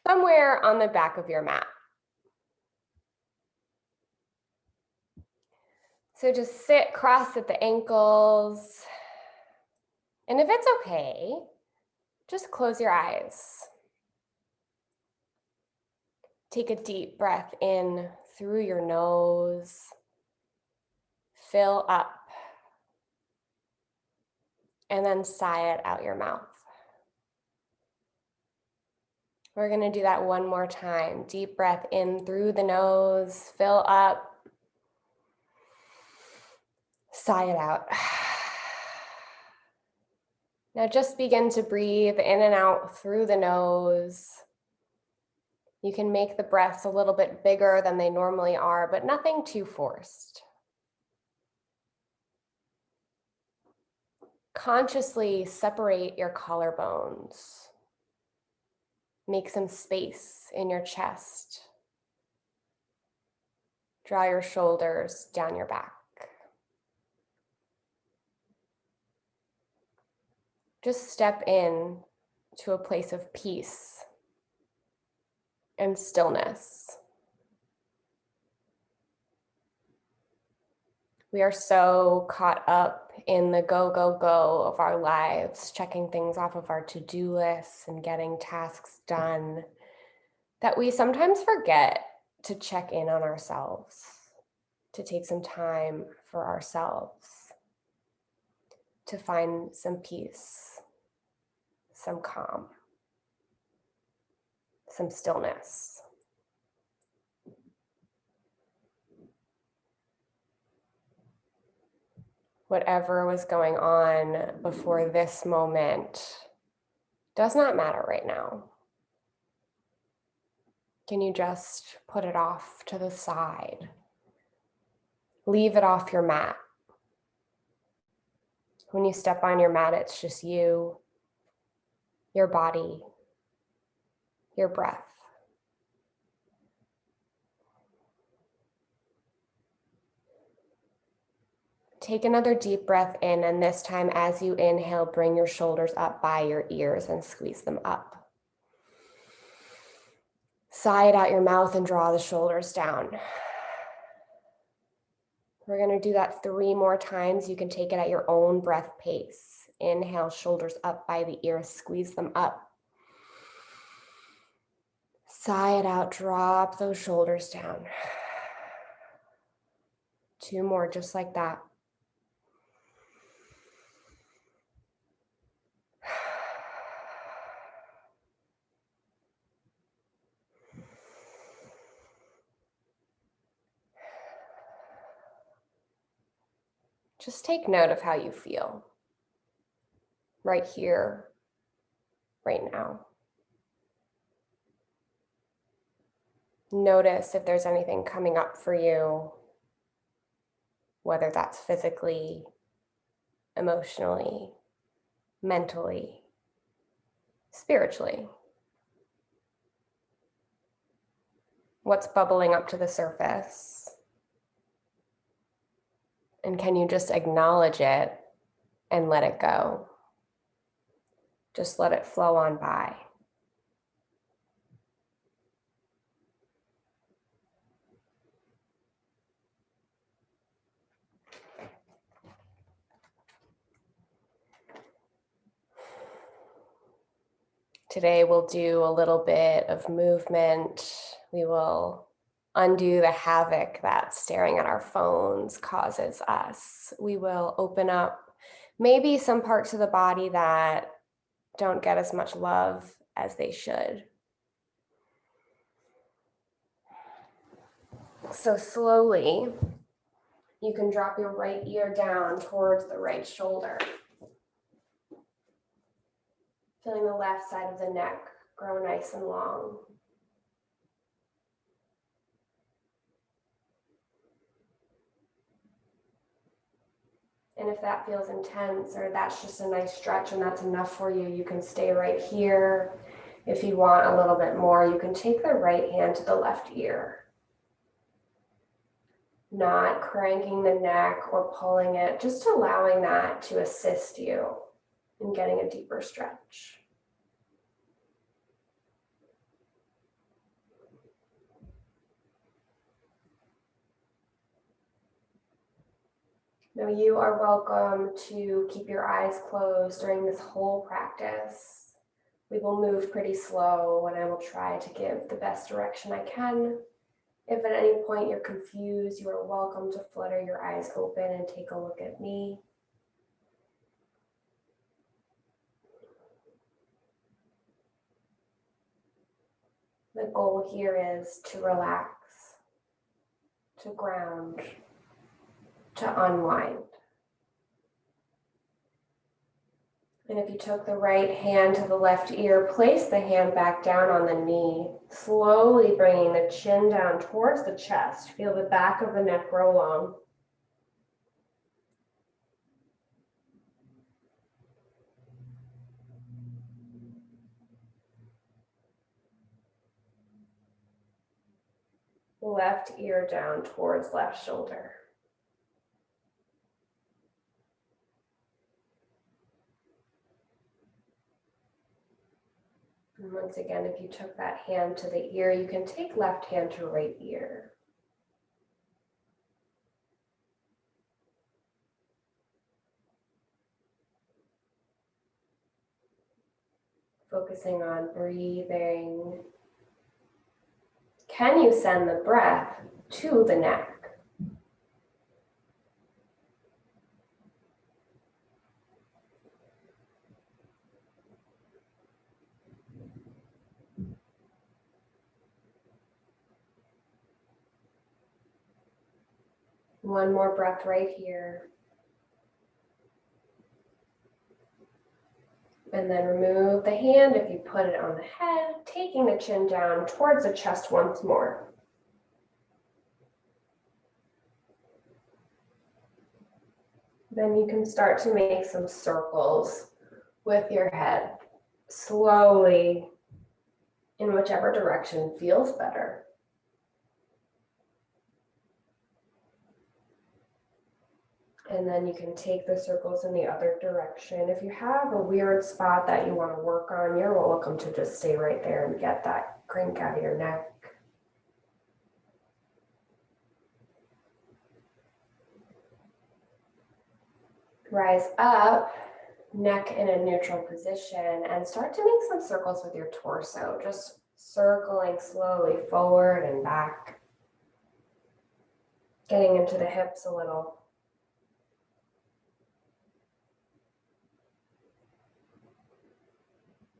somewhere on the back of your mat. So just sit cross at the ankles. And if it's okay, just close your eyes. Take a deep breath in through your nose. Fill up. And then sigh it out your mouth. We're going to do that one more time. Deep breath in through the nose. Fill up. Sigh it out. Now just begin to breathe in and out through the nose. You can make the breaths a little bit bigger than they normally are, but nothing too forced. Consciously separate your collarbones. Make some space in your chest. Draw your shoulders down your back. Just step in to a place of peace and stillness. We are so caught up in the go, go, go of our lives, checking things off of our to-do lists and getting tasks done, that we sometimes forget to check in on ourselves, to take some time for ourselves, to find some peace, some calm, some stillness. Whatever was going on before this moment does not matter right now. Can you just put it off to the side? Leave it off your mat. When you step on your mat, it's just you, your body, your breath. Take another deep breath in, and this time as you inhale, bring your shoulders up by your ears and squeeze them up. Sigh it out your mouth and draw the shoulders down. We're going to do that 3 more times. You can take it at your own breath pace. Inhale, shoulders up by the ears, squeeze them up. Sigh it out, drop those shoulders down. 2 more, just like that. Just take note of how you feel right here, right now. Notice if there's anything coming up for you, whether that's physically, emotionally, mentally, spiritually. What's bubbling up to the surface? And can you just acknowledge it and let it go? Just let it flow on by. Today we'll do a little bit of movement. We will undo the havoc that staring at our phones causes us. We will open up maybe some parts of the body that don't get as much love as they should. So slowly, you can drop your right ear down towards the right shoulder. Feeling the left side of the neck grow nice and long. And if that feels intense or that's just a nice stretch and that's enough for you, you can stay right here. If you want a little bit more, you can take the right hand to the left ear. Not cranking the neck or pulling it, just allowing that to assist you in getting a deeper stretch. Now you are welcome to keep your eyes closed during this whole practice. We will move pretty slow and I will try to give the best direction I can. If at any point you're confused, you are welcome to flutter your eyes open and take a look at me. The goal here is to relax, to ground, to unwind. And if you took the right hand to the left ear, place the hand back down on the knee, slowly bringing the chin down towards the chest. Feel the back of the neck grow long. Left ear down towards left shoulder. And once again, if you took that hand to the ear, you can take left hand to right ear. Focusing on breathing. Can you send the breath to the neck? One more breath right here. And then remove the hand if you put it on the head, taking the chin down towards the chest once more. Then you can start to make some circles with your head, slowly in whichever direction feels better. And then you can take the circles in the other direction. If you have a weird spot that you want to work on, you're welcome to just stay right there and get that crank out of your neck. Rise up, neck in a neutral position, and start to make some circles with your torso, just circling slowly forward and back, getting into the hips a little.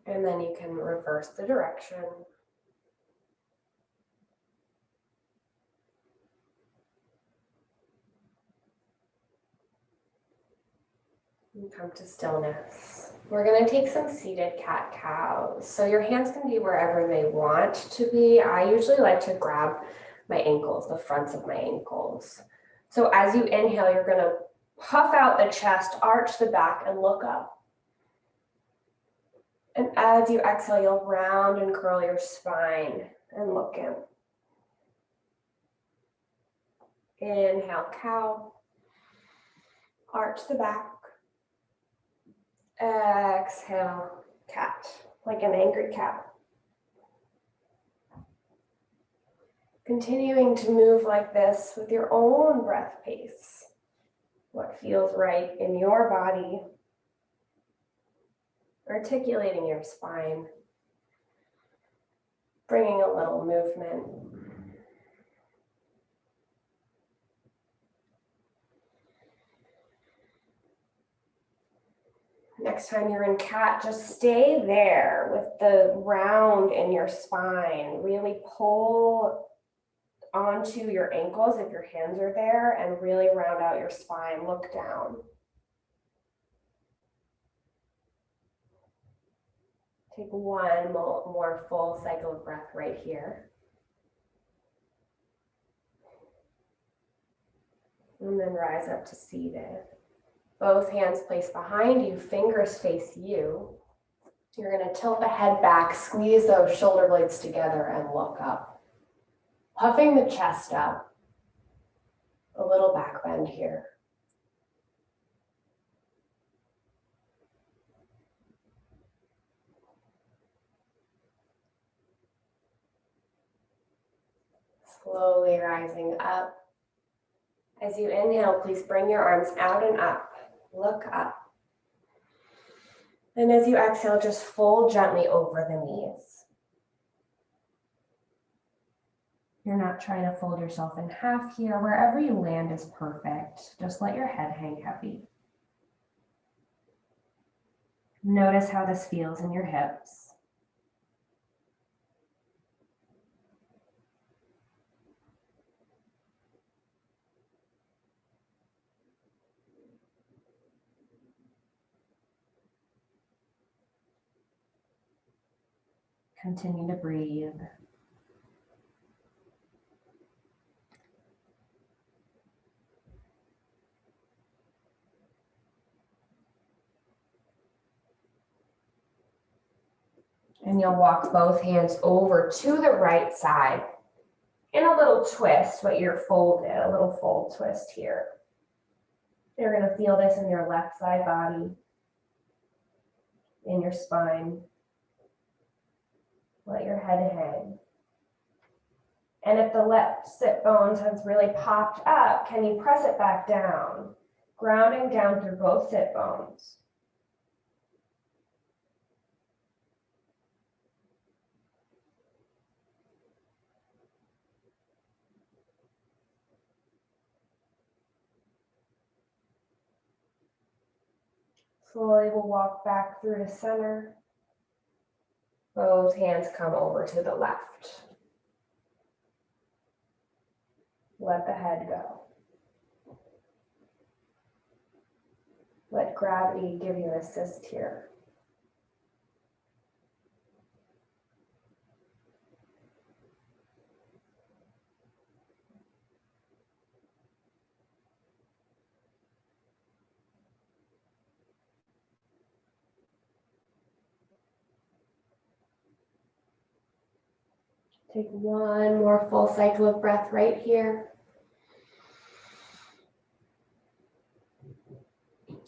And then you can reverse the direction. And come to stillness. We're going to take some seated cat-cows. So your hands can be wherever they want to be. I usually like to grab my ankles, the fronts of my ankles. So as you inhale, you're going to puff out the chest, arch the back, and look up. And as you exhale, you'll round and curl your spine and look in. Inhale, cow. Arch the back. Exhale, cat, like an angry cat. Continuing to move like this with your own breath pace. What feels right in your body. Articulating your spine. Bringing a little movement. Next time you're in cat, just stay there with the round in your spine. Really pull onto your ankles if your hands are there and really round out your spine. Look down. Take one more full cycle of breath right here. And then rise up to seated. Both hands placed behind you, fingers face you. You're going to tilt the head back, squeeze those shoulder blades together and look up. Puffing the chest up. A little back bend here. Slowly rising up As you inhale, please bring your arms out and up. Look up. And as you exhale, just fold gently over the knees. You're not trying to fold yourself in half here. Wherever you land is perfect. Just let your head hang heavy. Notice how this feels in your hips. Continue to breathe. And you'll walk both hands over to the right side in a little twist, but you're folded, a little fold twist here. You're going to feel this in your left side body, in your spine. Let your head hang. And if the left sit bones has really popped up, can you press it back down? Grounding down through both sit bones. Slowly we'll walk back through to center. Both hands come over to the left. Let the head go. Let gravity give you an assist here. Take one more full cycle of breath right here.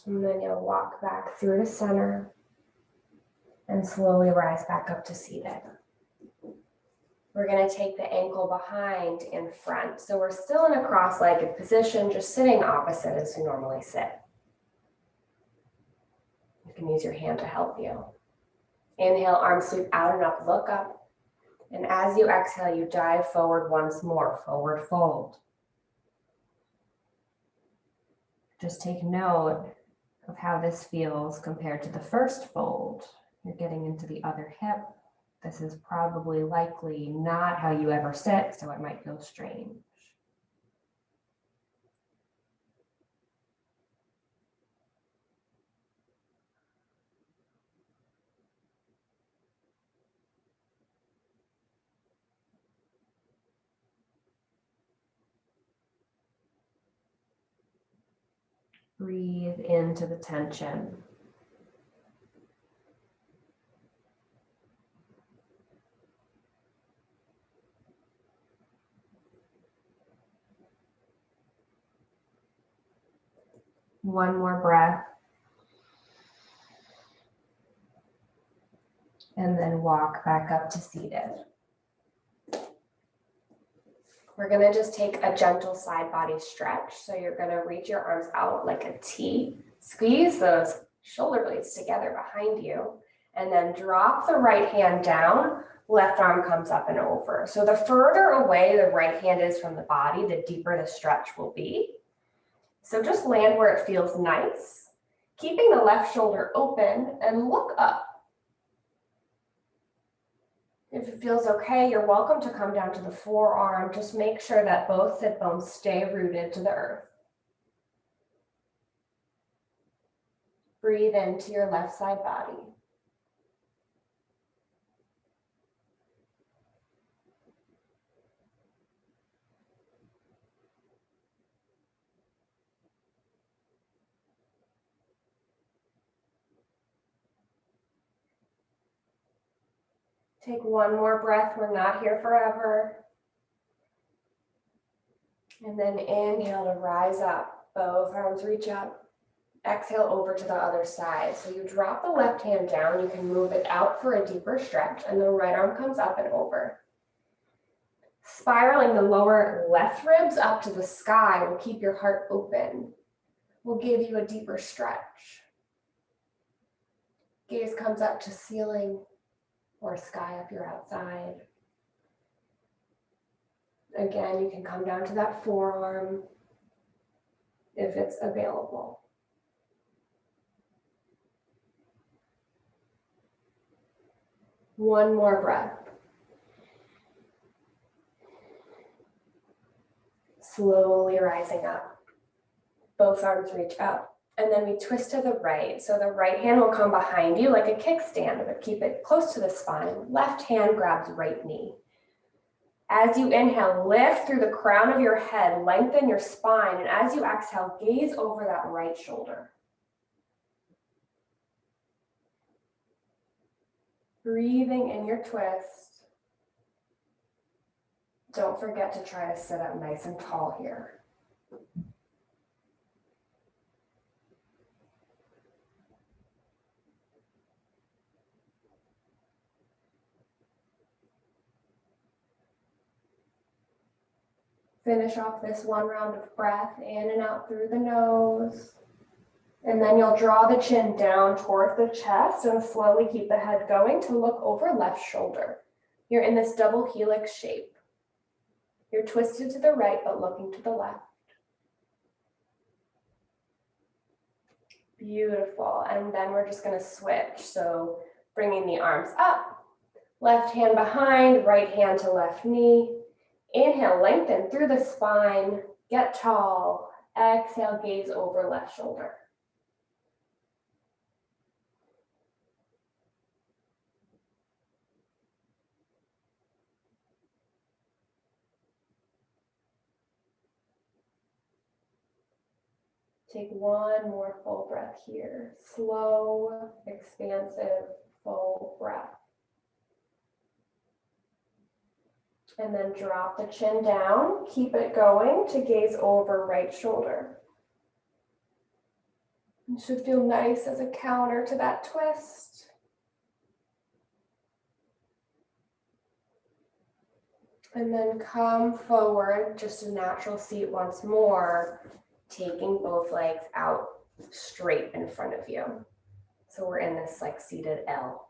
And then you'll walk back through to center and slowly rise back up to seated. We're going to take the ankle behind in front. So we're still in a cross-legged position, just sitting opposite as you normally sit. You can use your hand to help you. Inhale, arms sweep out and up, look up. And as you exhale, you dive forward once more, forward fold. Just take note of how this feels compared to the first fold. You're getting into the other hip. This is probably likely not how you ever sit, so it might feel strange. Breathe into the tension. One more breath. And then walk back up to seated. We're going to just take a gentle side body stretch. So you're going to reach your arms out like a T. Squeeze those shoulder blades together behind you. And then drop the right hand down. Left arm comes up and over. So the further away the right hand is from the body, the deeper the stretch will be. So just land where it feels nice. Keeping the left shoulder open and look up. If it feels okay, you're welcome to come down to the forearm. Just make sure that both sit bones stay rooted to the earth. Breathe into your left side body. Take one more breath. We're not here forever. And then inhale to rise up. Both arms reach up. Exhale over to the other side. So you drop the left hand down. You can move it out for a deeper stretch. And the right arm comes up and over. Spiraling the lower left ribs up to the sky will keep your heart open, will give you a deeper stretch. Gaze comes up to ceiling or sky if you're outside. Again, you can come down to that forearm if it's available. One more breath. Slowly rising up. Both arms reach up. And then we twist to the right. So the right hand will come behind you like a kickstand, but keep it close to the spine. Left hand grabs right knee. As you inhale, lift through the crown of your head, lengthen your spine. And as you exhale, gaze over that right shoulder. Breathing in your twist. Don't forget to try to sit up nice and tall here. Finish off this one round of breath in and out through the nose. And then you'll draw the chin down towards the chest and slowly keep the head going to look over left shoulder. You're in this double helix shape. You're twisted to the right, but looking to the left. Beautiful. And then we're just going to switch. So bringing the arms up, left hand behind, right hand to left knee. Inhale, lengthen through the spine, get tall. Exhale, gaze over left shoulder. Take one more full breath here. Slow, expansive, full breath. And then drop the chin down. Keep it going to gaze over right shoulder. It should feel nice as a counter to that twist. And then come forward, just a natural seat once more, taking both legs out straight in front of you. So we're in this like seated L.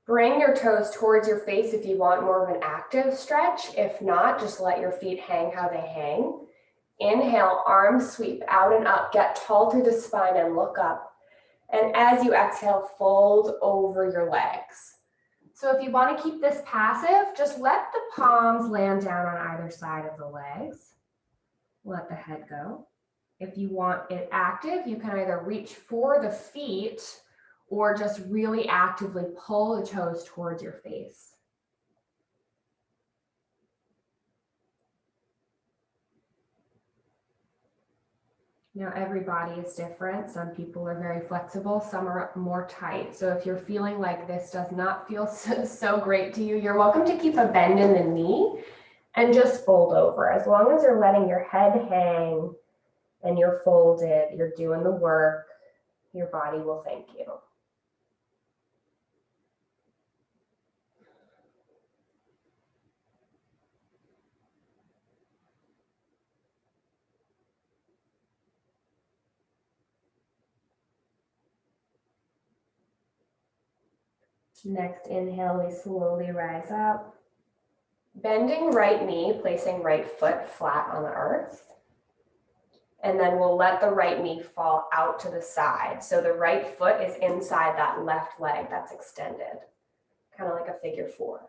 Bring your toes towards your face if you want more of an active stretch. If not, just let your feet hang how they hang. Inhale, arms sweep out and up. Get tall through the spine and look up. And as you exhale, fold over your legs. So if you want to keep this passive, just let the palms land down on either side of the legs. Let the head go. If you want it active, you can either reach for the feet or just really actively pull the toes towards your face. Now, every body is different. Some people are very flexible, some are more tight. So if you're feeling like this does not feel so great to you, you're welcome to keep a bend in the knee and just fold over. As long as you're letting your head hang and you're folded, you're doing the work, your body will thank you. Next inhale, we slowly rise up. Bending right knee, placing right foot flat on the earth. And then we'll let the right knee fall out to the side. So the right foot is inside that left leg that's extended, kind of like a figure four.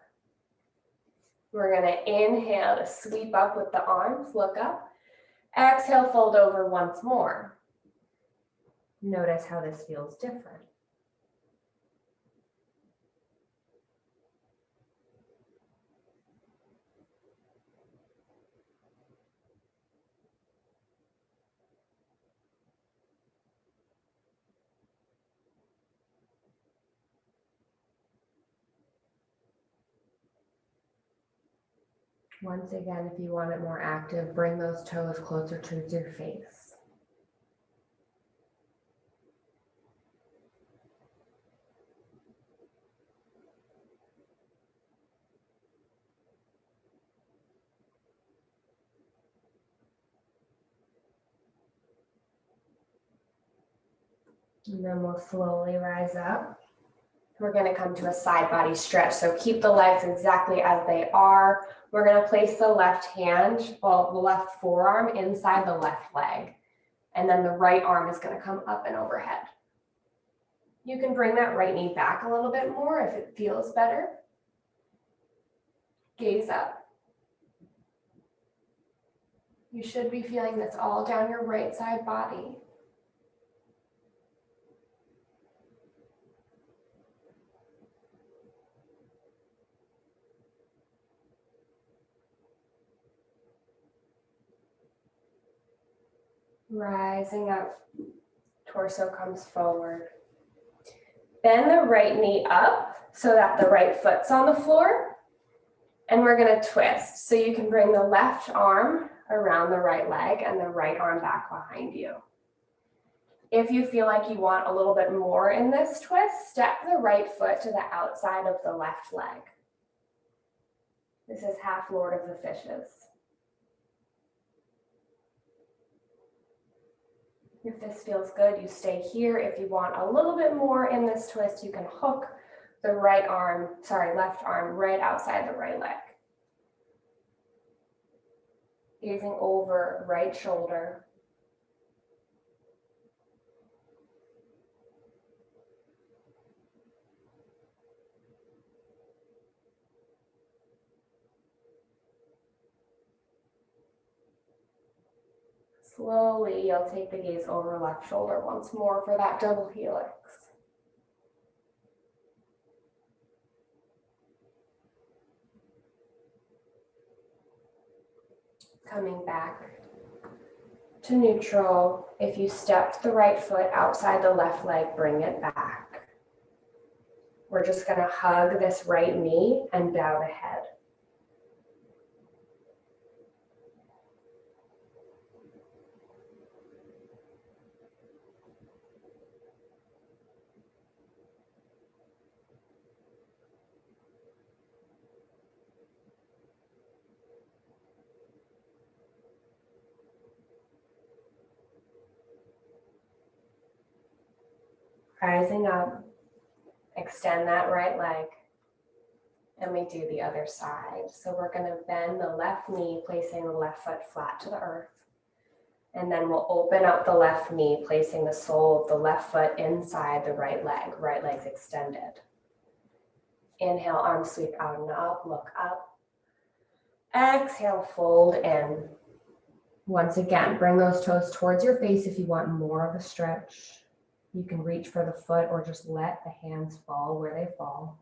We're going to inhale to sweep up with the arms, look up. Exhale, fold over once more. Notice how this feels different. Once again, if you want it more active, bring those toes closer to your face. And then we'll slowly rise up. We're going to come to a side body stretch. So keep the legs exactly as they are. We're going to place the left hand, well, the left forearm inside the left leg. And then the right arm is going to come up and overhead. You can bring that right knee back a little bit more if it feels better. Gaze up. You should be feeling this all down your right side body. Rising up, torso comes forward. Bend the right knee up so that the right foot's on the floor. And we're gonna twist. So you can bring the left arm around the right leg and the right arm back behind you. If you feel like you want a little bit more in this twist, step the right foot to the outside of the left leg. This is half Lord of the Fishes. If this feels good, you stay here. If you want a little bit more in this twist, you can hook the left arm right outside the right leg. Gazing over right shoulder. Slowly, you'll take the gaze over left shoulder once more for that double helix. Coming back to neutral. If you stepped the right foot outside the left leg, bring it back. We're just going to hug this right knee and bow the head. Rising up, extend that right leg, and we do the other side. So we're going to bend the left knee, placing the left foot flat to the earth. And then we'll open up the left knee, placing the sole of the left foot inside the right leg's extended. Inhale, arms sweep out and up, look up. Exhale, fold in. Once again, bring those toes towards your face if you want more of a stretch. You can reach for the foot or just let the hands fall where they fall.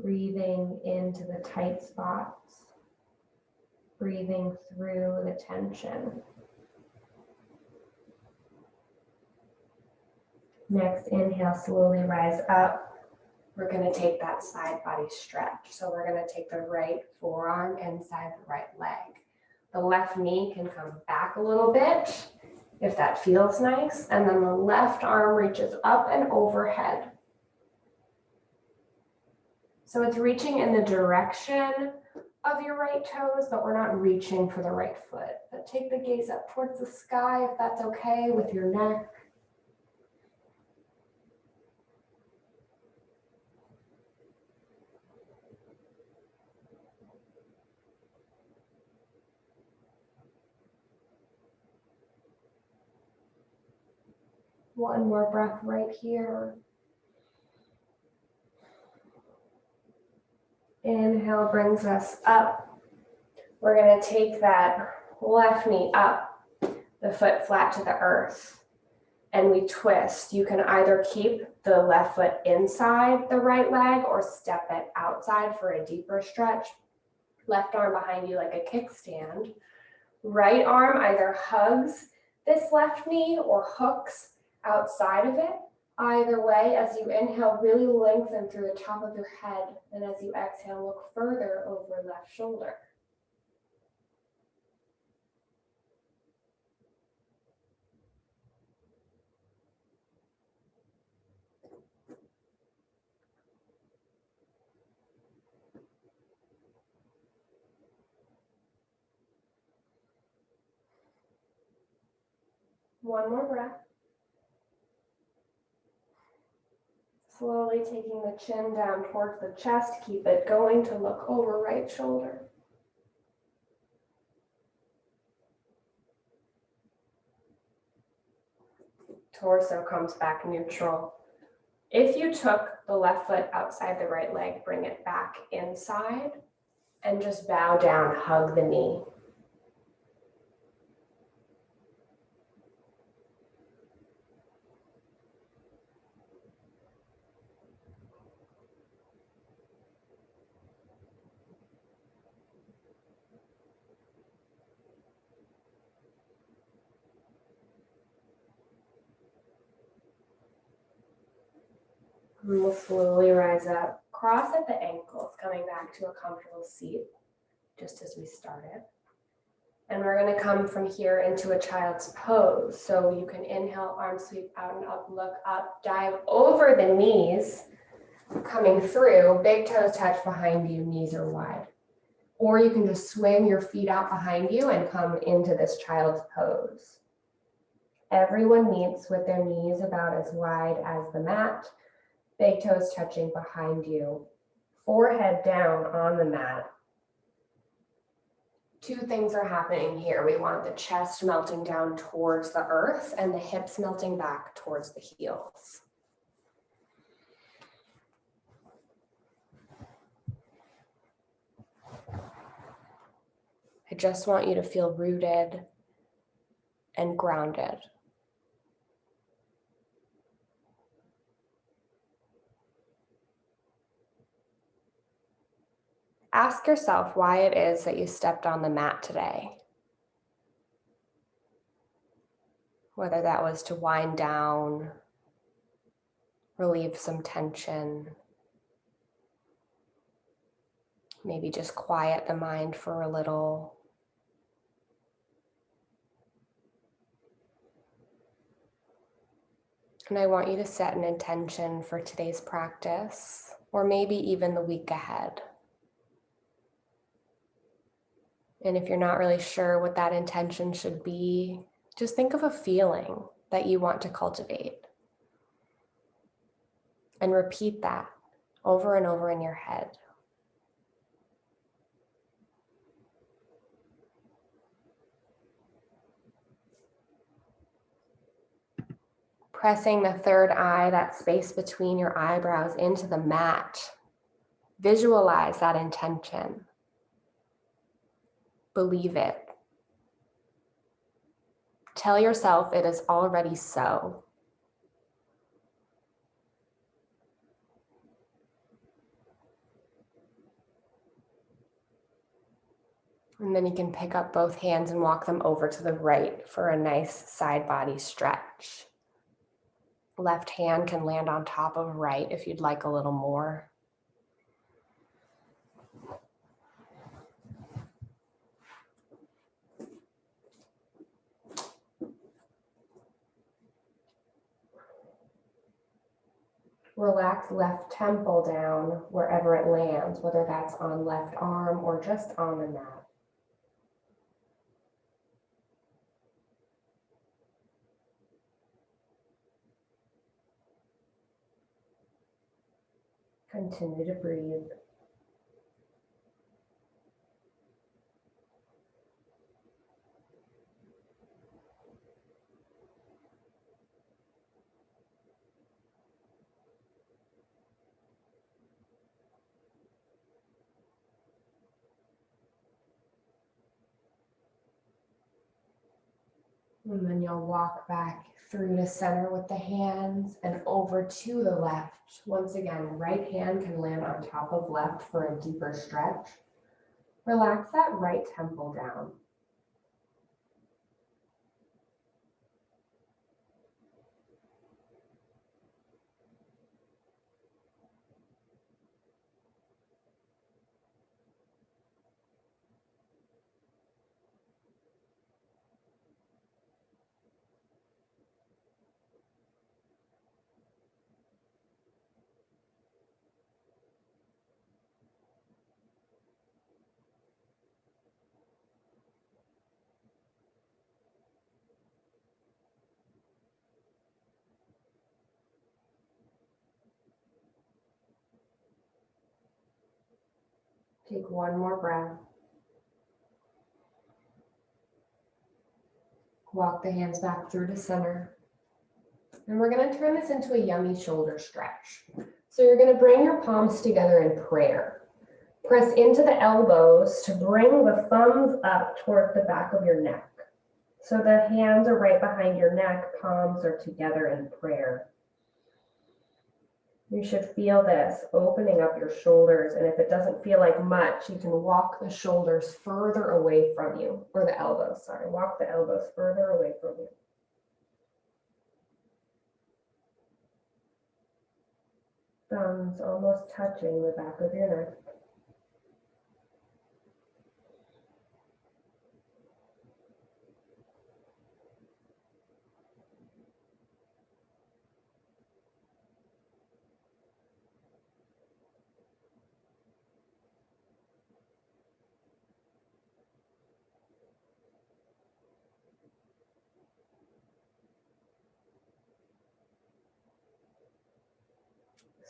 Breathing into the tight spots, breathing through the tension. Next, inhale, slowly rise up. We're going to take that side body stretch. So we're going to take the right forearm inside the right leg. The left knee can come back a little bit if that feels nice. And then the left arm reaches up and overhead. So it's reaching in the direction of your right toes, but we're not reaching for the right foot. But take the gaze up towards the sky if that's okay with your neck. One more breath right here. Inhale brings us up. We're going to take that left knee up, the foot flat to the earth, and we twist. You can either keep the left foot inside the right leg or step it outside for a deeper stretch. Left arm behind you like a kickstand. Right arm either hugs This left knee or hooks outside of it. Either way, as you inhale, really lengthen through the top of your head. And as you exhale, look further over left shoulder. One more breath. Slowly taking the chin down towards the chest, keep it going to look over right shoulder. Torso comes back neutral. If you took the left foot outside the right leg, bring it back inside and just bow down, hug the knee. And we'll slowly rise up, cross at the ankles, coming back to a comfortable seat, just as we started. And we're going to come from here into a child's pose. So you can inhale, arm sweep out and up, look up, dive over the knees, coming through, big toes touch behind you, knees are wide. Or you can just swing your feet out behind you and come into this child's pose. Everyone meets with their knees about as wide as the mat, big toes touching behind you, forehead down on the mat. Two things are happening here. We want the chest melting down towards the earth and the hips melting back towards the heels. I just want you to feel rooted and grounded. Ask yourself why it is that you stepped on the mat today. Whether that was to wind down, relieve some tension, maybe just quiet the mind for a little. And I want you to set an intention for today's practice, or maybe even the week ahead. And if you're not really sure what that intention should be, just think of a feeling that you want to cultivate. And repeat that over and over in your head. Pressing the third eye, that space between your eyebrows, into the mat. Visualize that intention. Believe it. Tell yourself it is already so. And then you can pick up both hands and walk them over to the right for a nice side body stretch. Left hand can land on top of right if you'd like a little more. Relax left temple down wherever it lands, whether that's on left arm or just on the mat. Continue to breathe. And then you'll walk back through to center with the hands and over to the left. Once again, right hand can land on top of left for a deeper stretch. Relax that right temple down. Take one more breath. Walk the hands back through to center. And we're going to turn this into a yummy shoulder stretch. So you're going to bring your palms together in prayer. Press into the elbows to bring the thumbs up toward the back of your neck. So the hands are right behind your neck, palms are together in prayer. You should feel this opening up your shoulders, and if it doesn't feel like much, you can walk the shoulders further away from you, or the elbows, sorry, walk the elbows further away from you. Thumbs almost touching the back of your neck.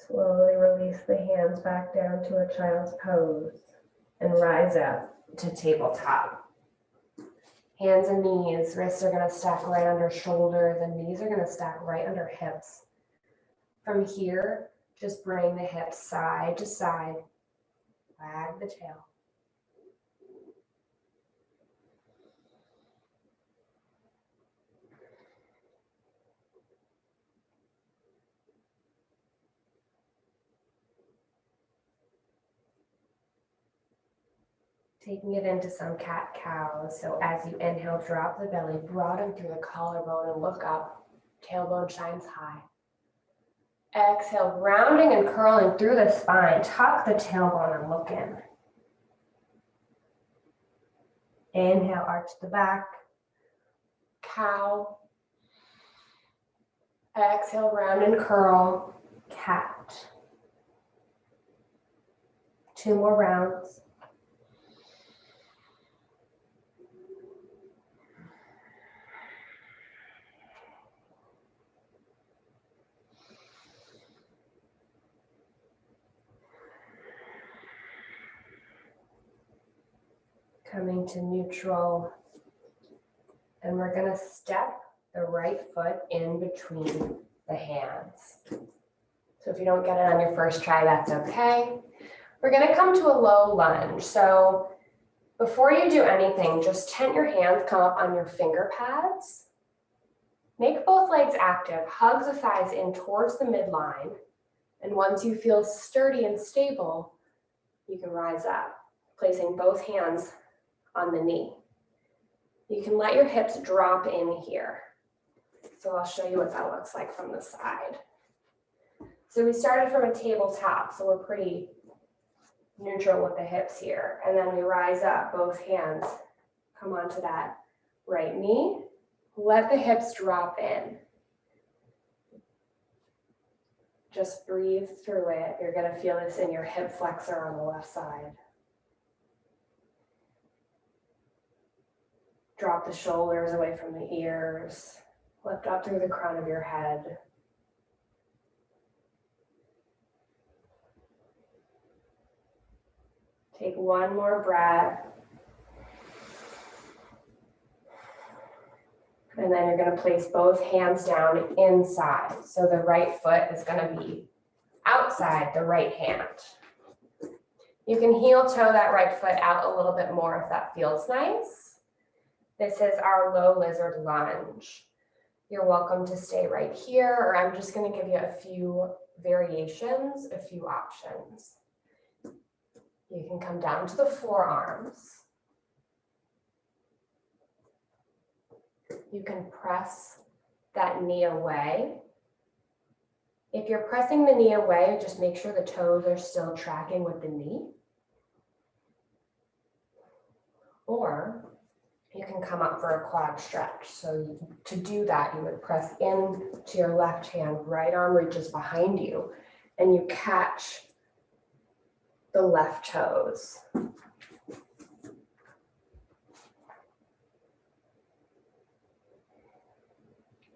Slowly release the hands back down to a child's pose and rise up to tabletop. Hands and knees, wrists are going to stack right under shoulders and knees are going to stack right under hips. From here, just bring the hips side to side, wag the tail. Taking it into some cat-cow. So as you inhale, drop the belly, broaden through the collarbone and look up. Tailbone shines high. Exhale, rounding and curling through the spine. Tuck the tailbone and look in. Inhale, arch the back. Cow. Exhale, round and curl. Cat. 2 more rounds. Coming to neutral, and we're going to step the right foot in between the hands. So if you don't get it on your first try, that's okay. We're going to come to a low lunge. So before you do anything, just tent your hands, come up on your finger pads. Make both legs active, hug the thighs in towards the midline. And once you feel sturdy and stable, you can rise up, placing both hands on the knee. You can let your hips drop in here. So I'll show you what that looks like from the side. So we started from a tabletop, so we're pretty neutral with the hips here. And then we rise up, both hands come onto that right knee. Let the hips drop in. Just breathe through it. You're going to feel this in your hip flexor on the left side. Drop the shoulders away from the ears. Lift up through the crown of your head. Take one more breath. And then you're going to place both hands down inside. So the right foot is going to be outside the right hand. You can heel toe that right foot out a little bit more if that feels nice. This is our low lizard lunge. You're welcome to stay right here, or I'm just going to give you a few variations, a few options. You can come down to the forearms. You can press that knee away. If you're pressing the knee away, just make sure the toes are still tracking with the knee. Or you can come up for a quad stretch. So to do that, you would press into your left hand, right arm reaches behind you, and you catch the left toes.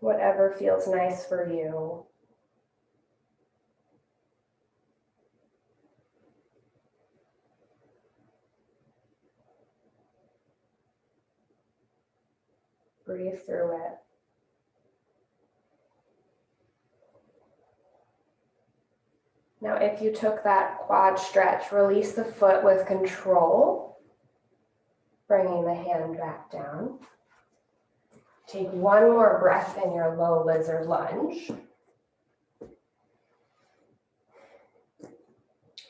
Whatever feels nice for you. Breathe through it. Now, if you took that quad stretch, release the foot with control, bringing the hand back down. Take one more breath in your low lizard lunge.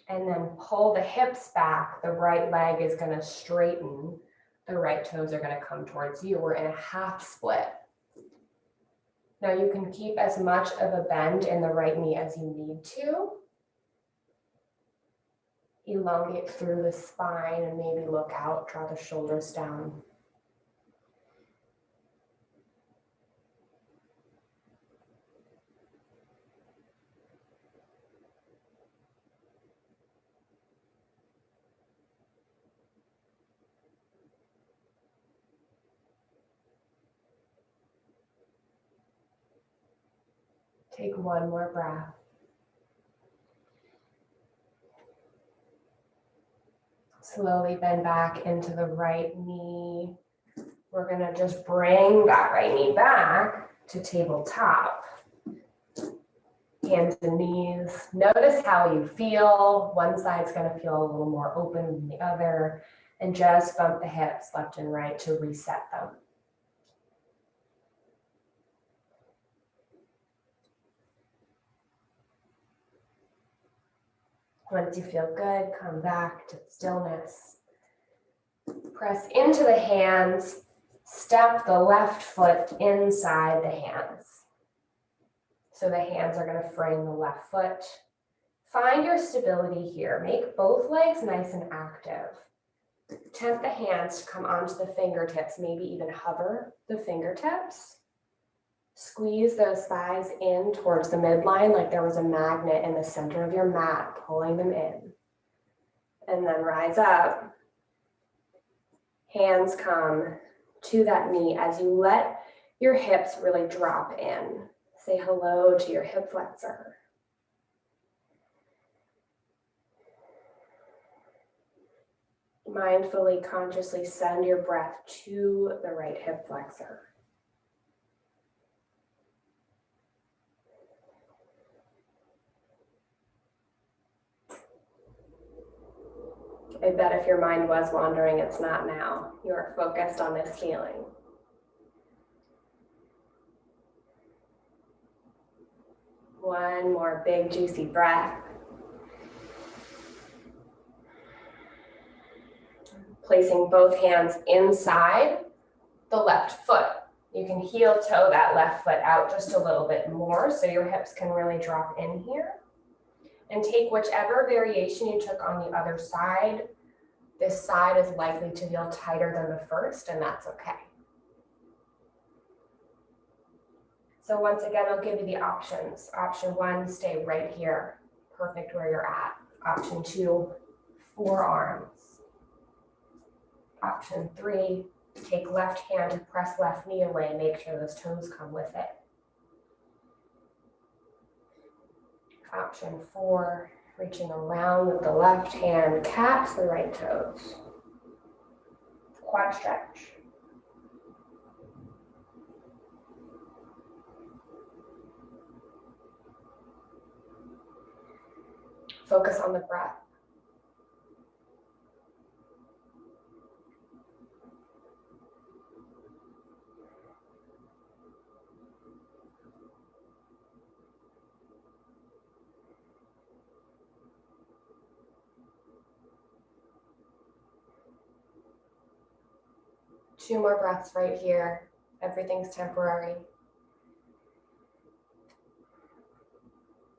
And then pull the hips back. The right leg is going to straighten. The right toes are going to come towards you. We're in a half split. Now you can keep as much of a bend in the right knee as you need to. Elongate through the spine and maybe look out, draw the shoulders down. Take one more breath. Slowly bend back into the right knee. We're going to just bring that right knee back to tabletop. Hands and knees. Notice how you feel. One side's going to feel a little more open than the other. And just bump the hips left and right to reset them. Once you feel good, come back to stillness. Press into the hands. Step the left foot inside the hands. So the hands are going to frame the left foot. Find your stability here. Make both legs nice and active. Tempt the hands to come onto the fingertips, maybe even hover the fingertips. Squeeze those thighs in towards the midline like there was a magnet in the center of your mat, pulling them in. And then rise up. Hands come to that knee as you let your hips really drop in. Say hello to your hip flexor. Mindfully, consciously send your breath to the right hip flexor. I bet if your mind was wandering, it's not now. You are focused on this feeling. One more big, juicy breath. Placing both hands inside the left foot. You can heel toe that left foot out just a little bit more so your hips can really drop in here. And take whichever variation you took on the other side. This side is likely to feel tighter than the first, and that's okay. So once again, I'll give you the options. Option one, stay right here, perfect where you're at. Option two, forearms. Option three, take left hand to press left knee away, make sure those toes come with it. Option four, reaching around with the left hand, catch the right toes. Quad stretch. Focus on the breath. Two more breaths right here. Everything's temporary.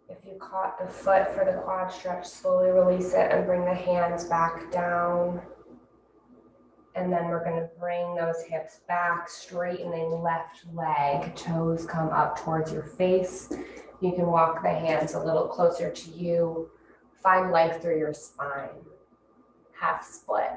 If you caught the foot for the quad stretch, slowly release it and bring the hands back down. And then we're going to bring those hips back, straightening left leg. Toes come up towards your face. You can walk the hands a little closer to you. Find length through your spine. Half split.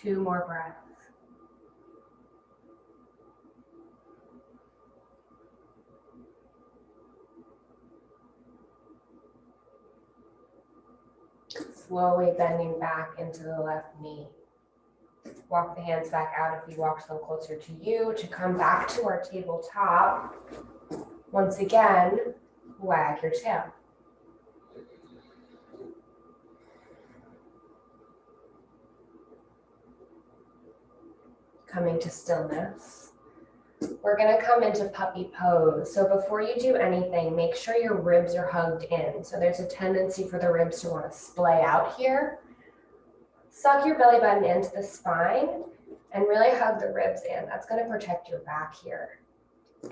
2 more breaths. Slowly bending back into the left knee. Walk the hands back out if you walked them closer to you to come back to our tabletop. Once again, wag your tail. Coming to stillness. We're going to come into puppy pose. So before you do anything, make sure your ribs are hugged in. So there's a tendency for the ribs to want to splay out here. Suck your belly button into the spine and really hug the ribs in. That's going to protect your back here.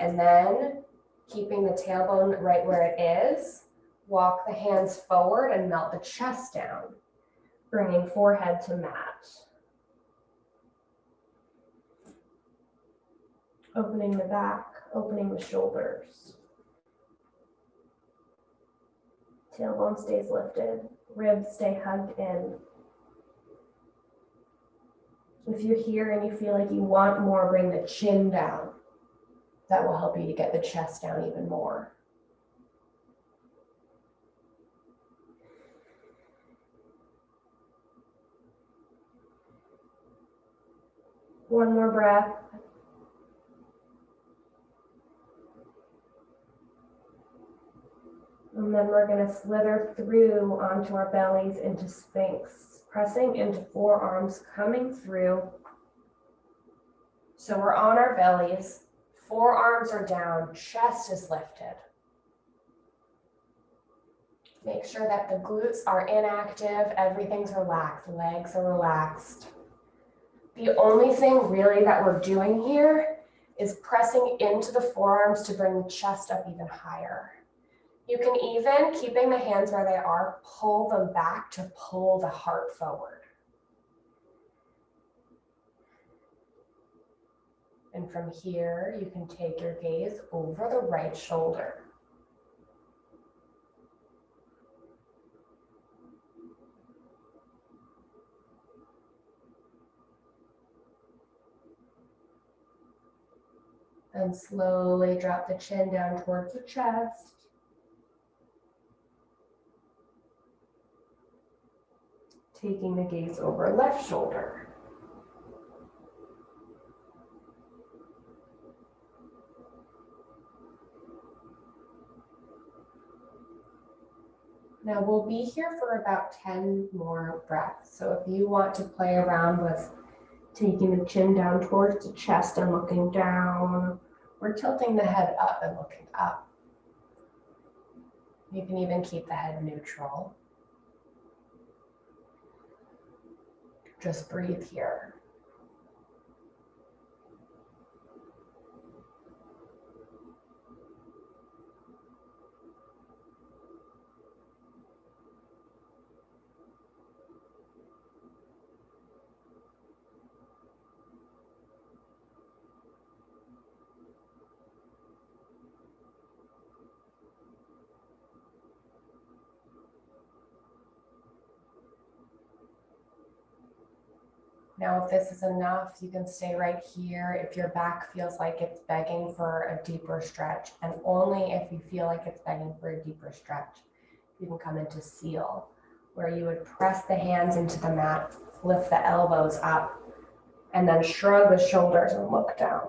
And then keeping the tailbone right where it is, walk the hands forward and melt the chest down, bringing forehead to mat. Opening the back, opening the shoulders. Tailbone stays lifted, ribs stay hugged in. If you're here and you feel like you want more, bring the chin down. That will help you to get the chest down even more. One more breath. And then we're going to slither through onto our bellies into Sphinx, pressing into forearms, coming through. So we're on our bellies, forearms are down, chest is lifted. Make sure that the glutes are inactive, everything's relaxed, legs are relaxed. The only thing really that we're doing here is pressing into the forearms to bring the chest up even higher. You can even, keeping the hands where they are, pull them back to pull the heart forward. And from here, you can take your gaze over the right shoulder. And slowly drop the chin down towards the chest. Taking the gaze over left shoulder. Now we'll be here for about 10 more breaths. So if you want to play around with taking the chin down towards the chest and looking down, or tilting the head up and looking up. You can even keep the head neutral. Just breathe here. Now, if this is enough, you can stay right here if your back feels like it's begging for a deeper stretch, and only if you feel like it's begging for a deeper stretch, you can come into seal, where you would press the hands into the mat, lift the elbows up, and then shrug the shoulders and look down.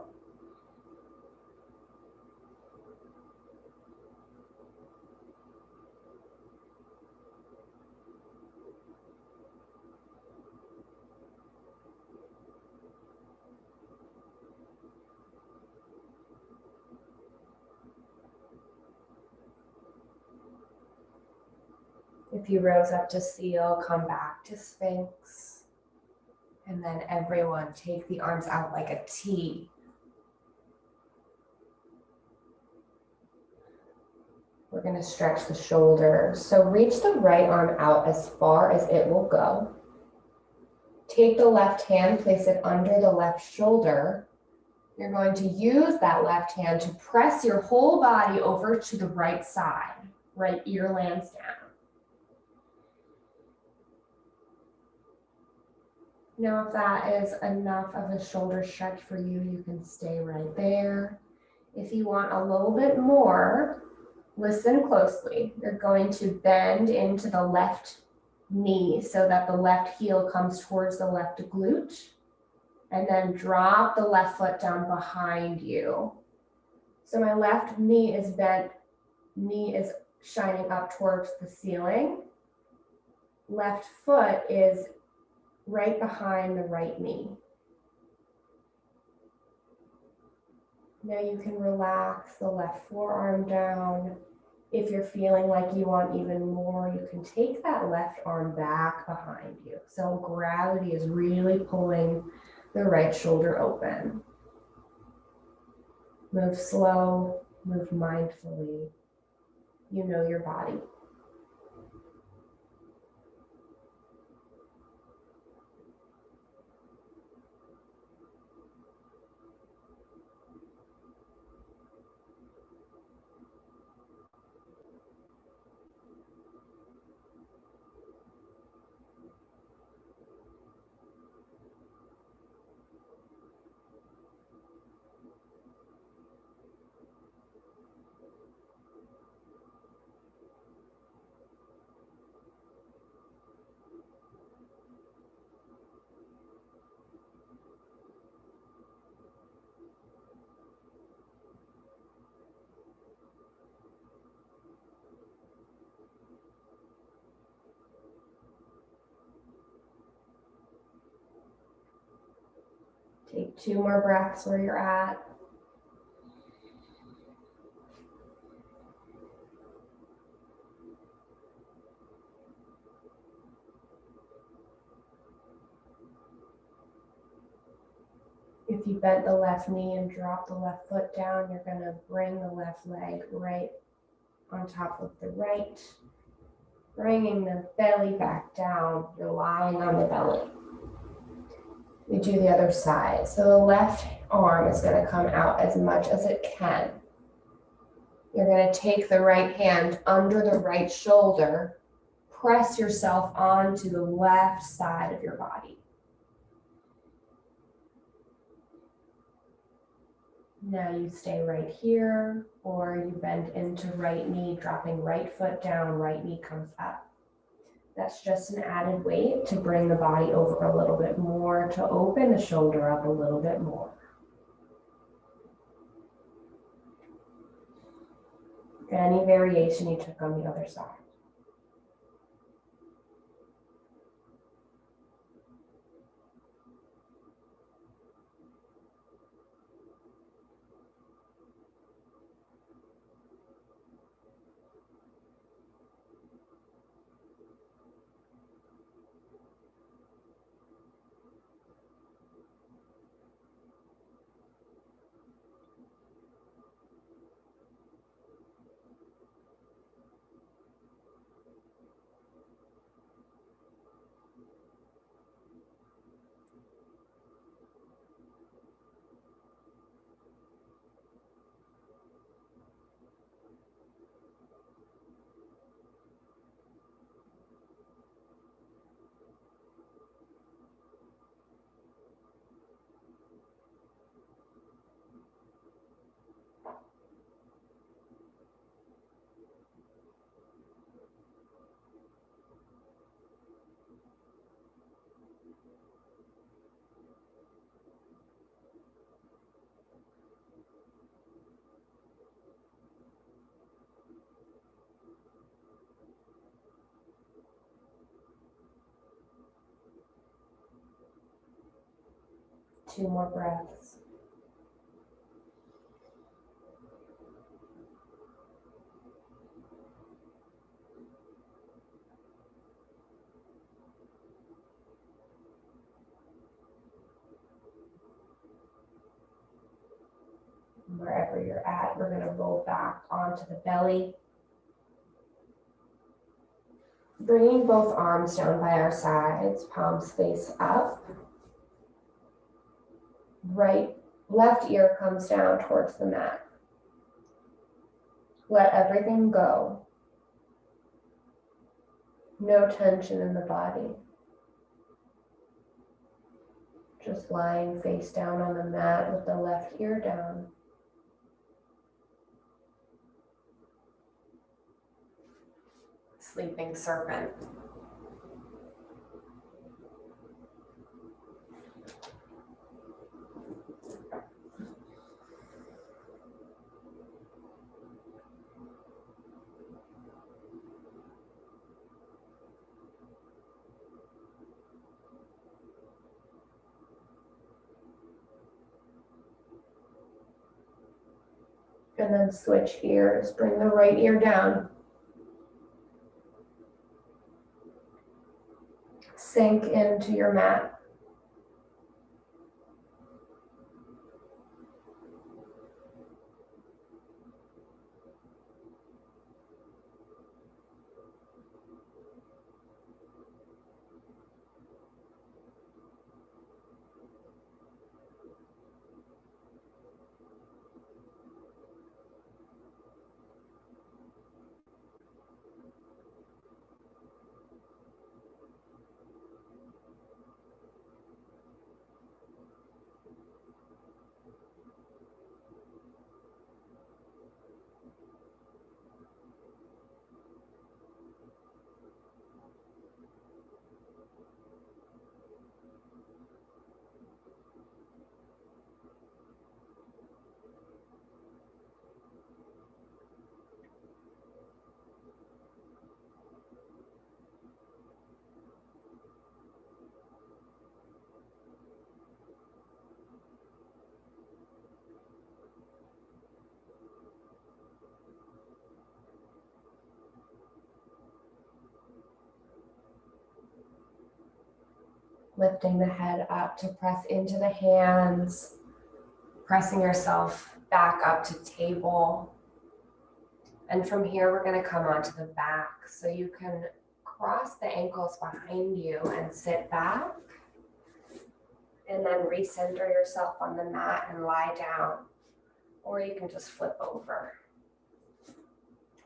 If you rose up to seal, come back to Sphinx. And then everyone take the arms out like a T. We're going to stretch the shoulders. So reach the right arm out as far as it will go. Take the left hand, place it under the left shoulder. You're going to use that left hand to press your whole body over to the right side. Right ear lands down. Now, if that is enough of a shoulder stretch for you, you can stay right there. If you want a little bit more, listen closely. You're going to bend into the left knee so that the left heel comes towards the left glute, and then drop the left foot down behind you. So my left knee is bent, knee is shining up towards the ceiling. Left foot is right behind the right knee. Now you can relax the left forearm down. If you're feeling like you want even more, you can take that left arm back behind you. So gravity is really pulling the right shoulder open. Move slow, move mindfully. You know your body. Take 2 more breaths where you're at. If you bent the left knee and drop the left foot down, you're going to bring the left leg right on top of the right, bringing the belly back down. You're lying on the belly. We do the other side. So the left arm is going to come out as much as it can. You're going to take the right hand under the right shoulder, press yourself onto the left side of your body. Now you stay right here, or you bend into right knee, dropping right foot down, right knee comes up. That's just an added weight to bring the body over a little bit more, to open the shoulder up a little bit more. Any variation you took on the other side. Two more breaths. Wherever you're at, we're going to roll back onto the belly. Bringing both arms down by our sides, palms face up. Left ear comes down towards the mat. Let everything go. No tension in the body. just lying face down on the mat with the left ear down. Sleeping serpent. And then switch ears. Bring the right ear down. Sink into your mat. Lifting the head up to press into the hands, pressing yourself back up to table. And from here, we're going to come onto the back. So you can cross the ankles behind you and sit back. And then recenter yourself on the mat and lie down. Or you can just flip over.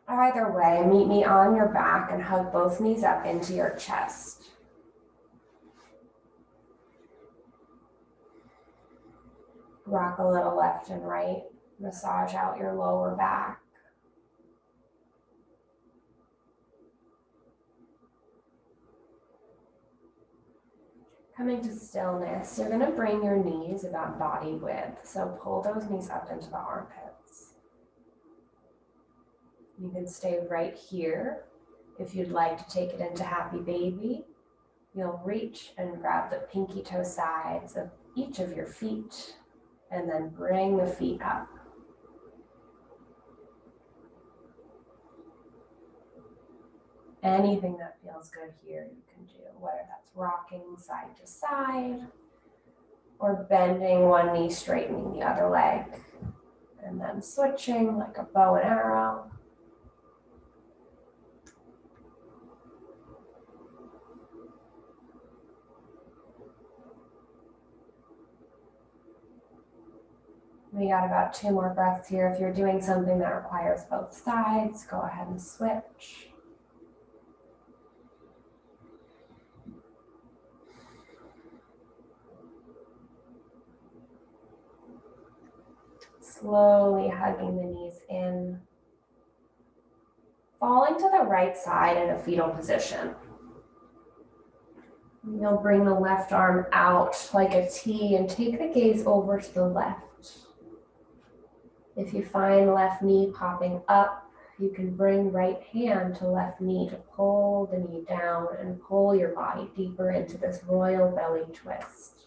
Either way, meet me on your back and hug both knees up into your chest. Rock a little left and right. Massage out your lower back. Coming to stillness, you're going to bring your knees about body width. So pull those knees up into the armpits. You can stay right here. If you'd like to take it into happy baby, you'll reach and grab the pinky toe sides of each of your feet and then bring the feet up. Anything that feels good here you can do, whether that's rocking side to side or bending one knee, straightening the other leg, and then switching like a bow and arrow. We got about 2 more breaths here. If you're doing something that requires both sides, go ahead and switch. Slowly hugging the knees in. Falling to the right side in a fetal position. You'll bring the left arm out like a T and take the gaze over to the left. If you find left knee popping up, you can bring right hand to left knee to pull the knee down and pull your body deeper into this royal belly twist.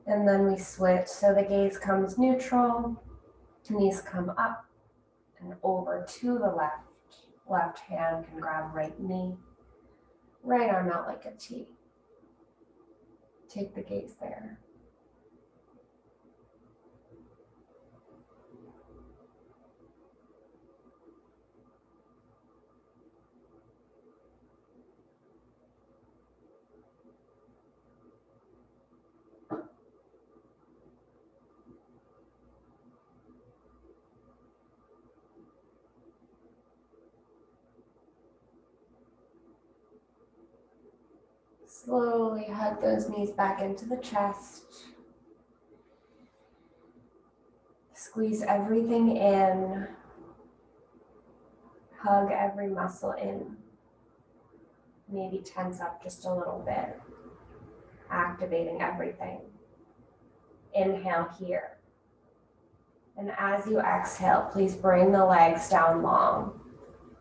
And then we switch, so the gaze comes neutral, knees come up and over to the left. Left hand can grab right knee, right arm out like a T. Take the gaze there. Slowly hug those knees back into the chest. Squeeze everything in. Hug every muscle in. Maybe tense up just a little bit. Activating everything. Inhale here. And as you exhale, please bring the legs down long.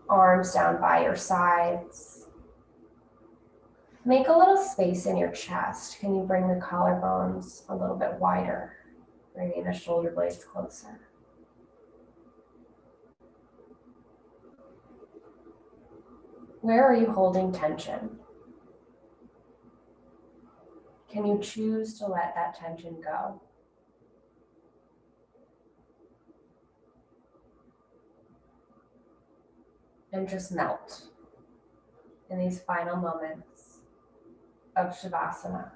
Arms down by your sides. Make a little space in your chest. Can you bring the collarbones a little bit wider? Bringing the shoulder blades closer. Where are you holding tension? Can you choose to let that tension go? And just melt in these final moments of Shavasana.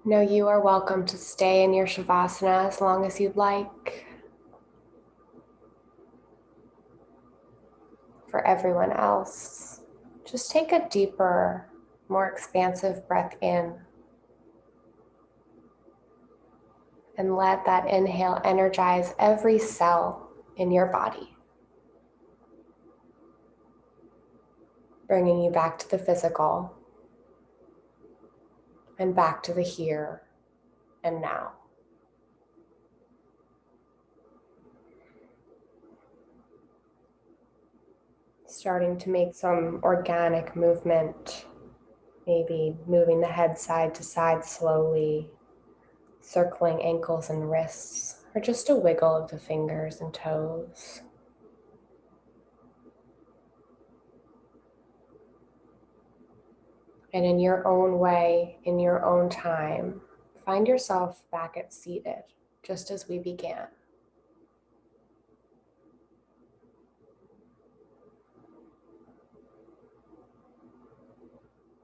Now you are welcome to stay in your Shavasana as long as you'd like. For everyone else, just take a deeper, more expansive breath in. And let that inhale energize every cell in your body. Bringing you back to the physical and back to the here and now. Starting to make some organic movement, maybe moving the head side to side slowly, circling ankles and wrists, or just a wiggle of the fingers and toes. And in your own way, in your own time, find yourself back at seated, just as we began.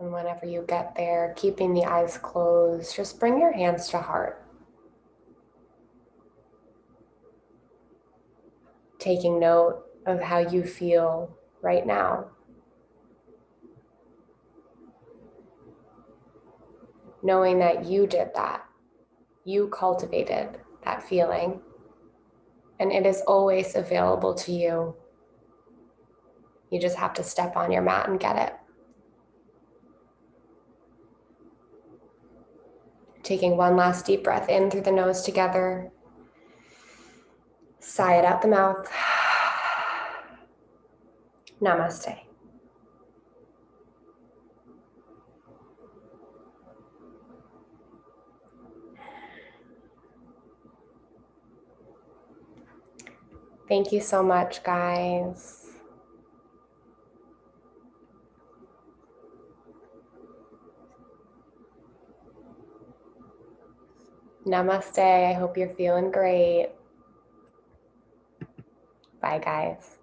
And whenever you get there, keeping the eyes closed, just bring your hands to heart. Taking note of how you feel right now. Knowing that you did that. You cultivated that feeling. And it is always available to you. You just have to step on your mat and get it. Taking one last deep breath in through the nose together. Sigh it out the mouth. Namaste. Thank you so much, guys. Namaste. I hope you're feeling great. Bye, guys.